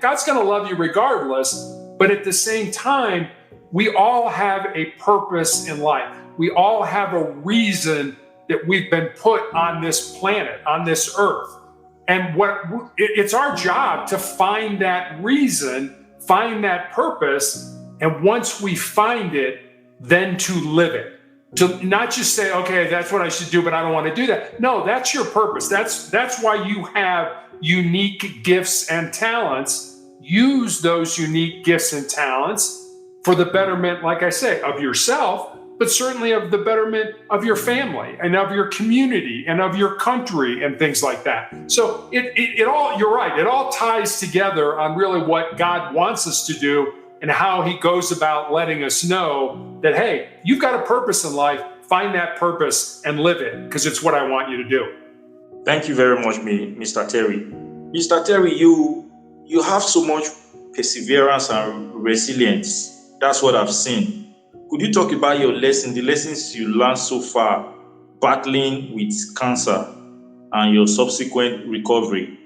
God's going to love you regardless. But at the same time, we all have a purpose in life. We all have a reason that we've been put on this planet, on this earth. And it's our job to find that reason, find that purpose. And once we find it, then to live it. To not just say, okay, that's what I should do, but I don't want to do that. No, that's your purpose. That's why you have unique gifts and talents. Use those unique gifts and talents for the betterment, like I say, of yourself, but certainly of the betterment of your family and of your community and of your country and things like that. So it all, you're right, it all ties together on really what God wants us to do and how he goes about letting us know that, hey, you've got a purpose in life, find that purpose and live it, because it's what I want you to do. Thank you very much, Mr. Terry. Mr. Terry, you have so much perseverance and resilience. That's what I've seen. Could you talk about the lessons you learned so far battling with cancer and your subsequent recovery?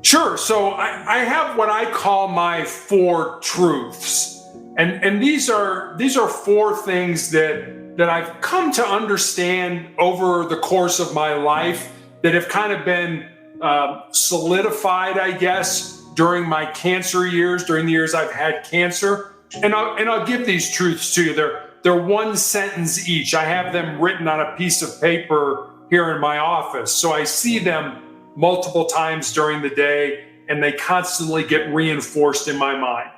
Sure. So I have what I call my 4 truths. And these are 4 things that I've come to understand over the course of my life that have kind of been solidified, I guess, during my cancer years, during the years I've had cancer. And I'll give these truths to you. They're 1 sentence each. I have them written on a piece of paper here in my office. So I see them multiple times during the day, and they constantly get reinforced in my mind.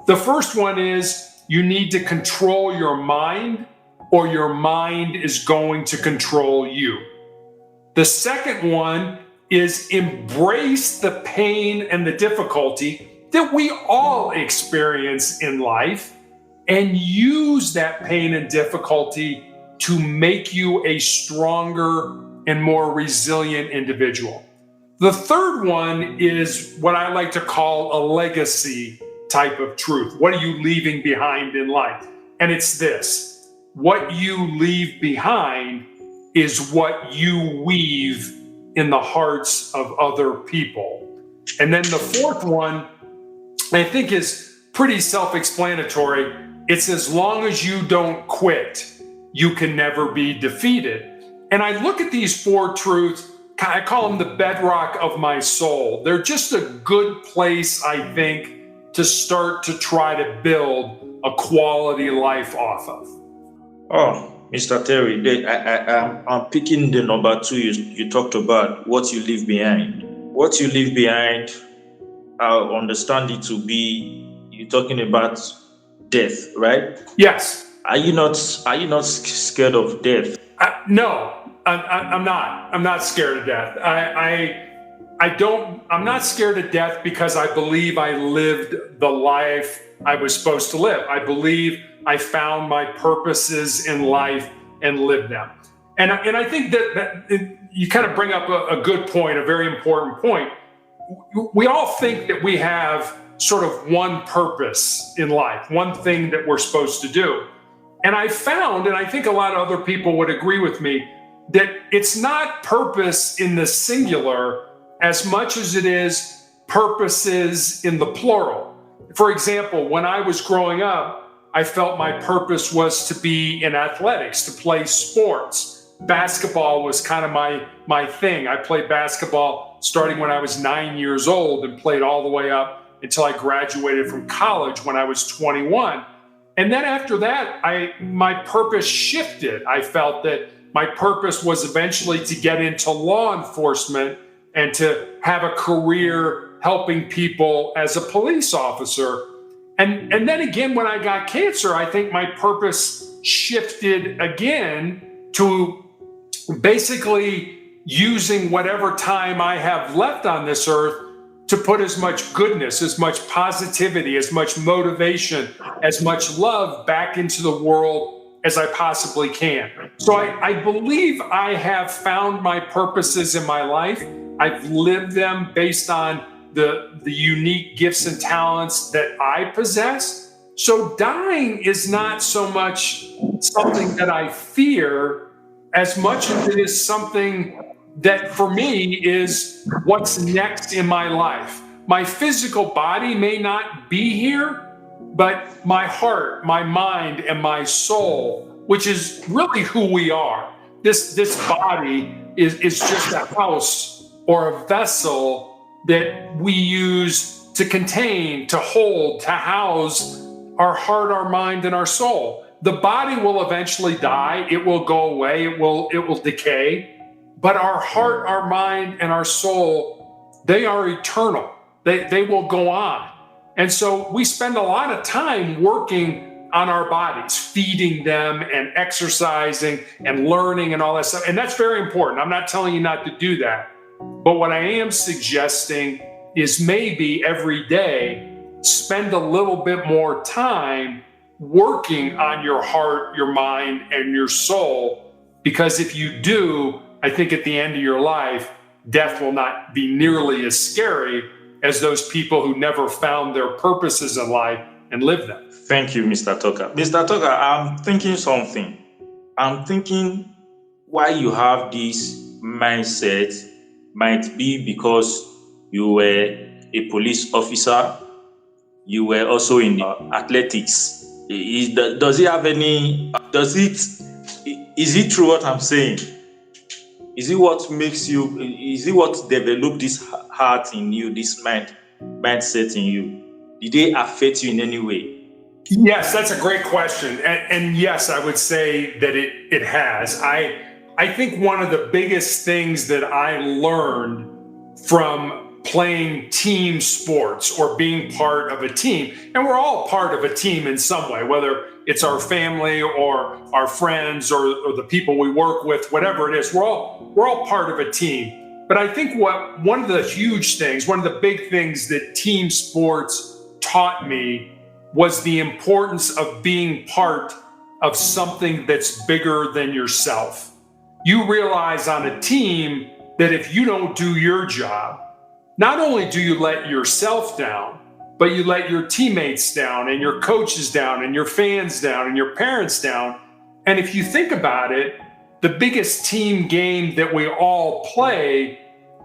The first one is you need to control your mind, or your mind is going to control you. The second one is embrace the pain and the difficulty that we all experience in life, and use that pain and difficulty to make you a stronger and more resilient individual. The third one is what I like to call a legacy type of truth. What are you leaving behind in life? And it's this: what you leave behind is what you weave in the hearts of other people. And then the fourth one, I think, is pretty self-explanatory. It's as long as you don't quit, you can never be defeated. And I look at these 4 truths, I call them the bedrock of my soul. They're just a good place, I think, to start to try to build a quality life off of. Oh, Mr. Terry, I'm picking the number 2 you talked about, what you leave behind. What you leave behind, I understand it to be, you're talking about death, right? Yes. Are you not scared of death? No, I'm not. I'm not scared of death. I'm not scared of death because I believe I lived the life I was supposed to live. I believe I found my purposes in life and lived them. And I think that you kind of bring up a good point, a very important point. We all think that we have sort of one purpose in life, one thing that we're supposed to do. And I found, and I think a lot of other people would agree with me, that it's not purpose in the singular as much as it is purposes in the plural. For example, when I was growing up, I felt my purpose was to be in athletics, to play sports. Basketball was kind of my thing. I played basketball starting when I was 9 years old and played all the way up until I graduated from college when I was 21. And then after that, my purpose shifted. I felt that my purpose was eventually to get into law enforcement and to have a career helping people as a police officer. And then again, when I got cancer, I think my purpose shifted again to basically using whatever time I have left on this earth to put as much goodness, as much positivity, as much motivation, as much love back into the world as I possibly can. So I believe I have found my purposes in my life. I've lived them based on the unique gifts and talents that I possess. So dying is not so much something that I fear as much as it is something that for me is what's next in my life. my physical body may not be here, but my heart, my mind, and my soul, which is really who we are. This body is just a house or a vessel that we use to contain, to hold, to house our heart, our mind, and our soul. The body will eventually die. It will go away. It will decay. But our heart, our mind, and our soul, they are eternal. They will go on. And so we spend a lot of time working on our bodies, feeding them and exercising and learning and all that stuff. And that's very important. I'm not telling you not to do that. But what I am suggesting is maybe every day, spend a little bit more time working on your heart, your mind, and your soul. Because if you do, I think at the end of your life, death will not be nearly as scary as those people who never found their purposes in life and lived them. Thank you, Mr. Tucker. Mr. Tucker, I'm thinking something. I'm thinking why you have this mindset might be because you were a police officer. You were also in athletics. Is it true what I'm saying? Is it what developed this heart in you, this mindset in you? Did they affect you in any way? Yes, that's a great question. And yes, I would say that it has. I think one of the biggest things that I learned from playing team sports or being part of a team, and we're all part of a team in some way, whether it's our family or our friends or the people we work with, whatever it is, we're all part of a team. But I think one of the huge things, one of the big things that team sports taught me was the importance of being part of something that's bigger than yourself. You realize on a team that if you don't do your job, not only do you let yourself down, but you let your teammates down and your coaches down and your fans down and your parents down. And if you think about it, the biggest team game that we all play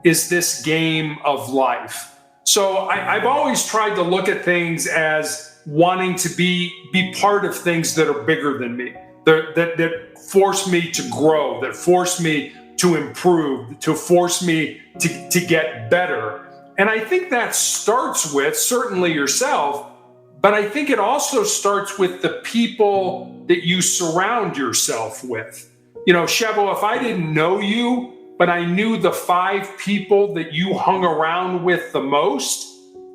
is this game of life. So I've always tried to look at things as wanting to be part of things that are bigger than me, that force me to grow, that force me to improve, to force me to get better. And I think that starts with certainly yourself, but I think it also starts with the people that you surround yourself with. You know, Shevo, if I didn't know you, but I knew the 5 people that you hung around with the most,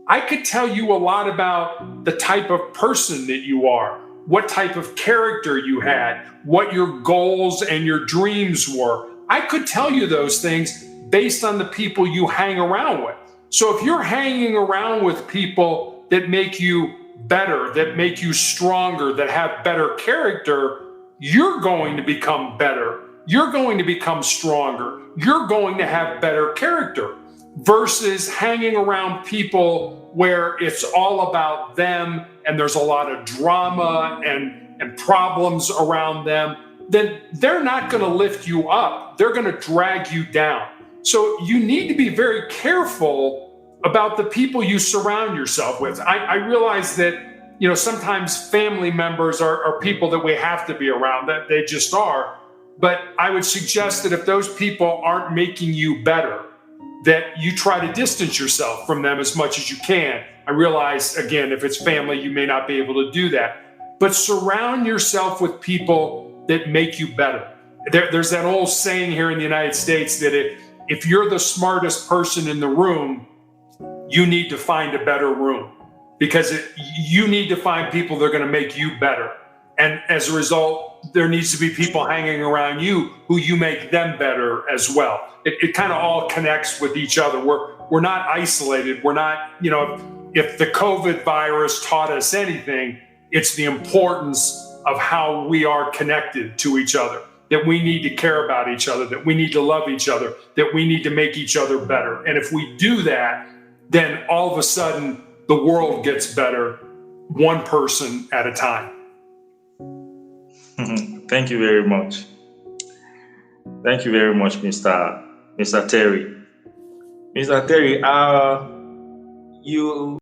I could tell you a lot about the type of person that you are, what type of character you had, what your goals and your dreams were. I could tell you those things based on the people you hang around with. So if you're hanging around with people that make you better, that make you stronger, that have better character, you're going to become better. You're going to become stronger. You're going to have better character versus hanging around people where it's all about them and there's a lot of drama and problems around them. Then they're not going to lift you up. They're going to drag you down. So you need to be very careful about the people you surround yourself with. I realize that, you know, sometimes family members are people that we have to be around, that they just are. But I would suggest that if those people aren't making you better, that you try to distance yourself from them as much as you can. I realize, again, if it's family, you may not be able to do that. But surround yourself with people that make you better. There's that old saying here in the United States that if you're the smartest person in the room, you need to find a better room, because you need to find people that are going to make you better. And as a result, there needs to be people hanging around you who you make them better as well. It kind of all connects with each other. We're not isolated. We're not, you know, if the COVID virus taught us anything, it's the importance of how we are connected to each other, that we need to care about each other, that we need to love each other, that we need to make each other better. And if we do that, then all of a sudden the world gets better, one person at a time. Thank you very much. Thank you very much, Mr. Terry. Mr. Terry, you